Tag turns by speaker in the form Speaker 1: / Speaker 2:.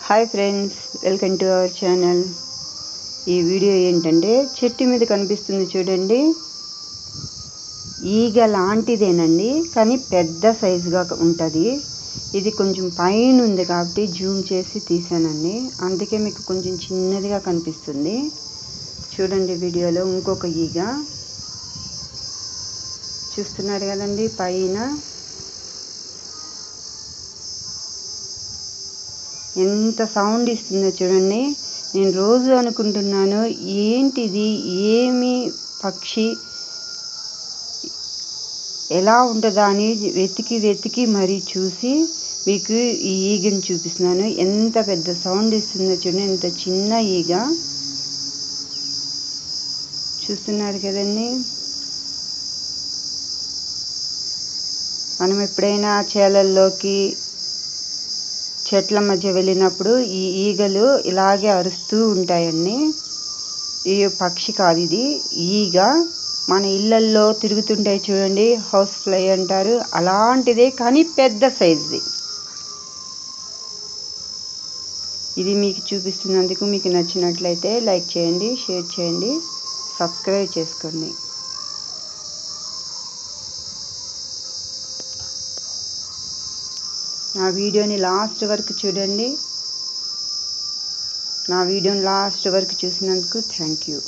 Speaker 1: Hi friends, welcome to our channel. ఈ video ఏంటంటే చెట్టు మీద కనిపిస్తుంది చూడండి, ఈగ లాంటిదేనండి, కానీ పెద్ద సైజుగా ఉంటుంది. ఇది కొంచెం పైన ఉంది కాబట్టి జూమ్ చేసి తీసానండి, అందుకే మీకు కొంచెం చిన్నదిగా కనిపిస్తుంది. చూడండి వీడియోలో ఇంకొక ఈగ చూస్తున్నారు కదండి పైన. ఎంత సౌండ్ ఇస్తుందో చూడండి. నేను రోజు అనుకుంటున్నాను ఏంటిది, ఏమి పక్షి, ఎలా ఉంటుందా అని వెతికి మరీ చూసి మీకు ఈ ఈగని చూపిస్తున్నాను. ఎంత పెద్ద సౌండ్ ఇస్తుందో చూడండి, ఎంత చిన్న ఈగ చూస్తున్నారు కదండి. మనం ఎప్పుడైనా చేలల్లోకి చెట్ల మధ్య వెళ్ళినప్పుడు ఈ ఈగలు ఇలాగే అరుస్తూ ఉంటాయండి. ఈ పక్షి కాదు, ఇది ఈగ. మన ఇళ్ళల్లో తిరుగుతుంటాయి చూడండి, హౌస్ ఫ్లై అంటారు, అలాంటిదే కానీ పెద్ద సైజుది. ఇది మీకు చూపిస్తున్నందుకు మీకు నచ్చినట్లయితే లైక్ చేయండి, షేర్ చేయండి, సబ్స్క్రైబ్ చేసుకోండి. నా వీడియోని లాస్ట్ వరకు చూడండి. నా వీడియోని లాస్ట్ వరకు చూసినందుకు థ్యాంక్ యూ.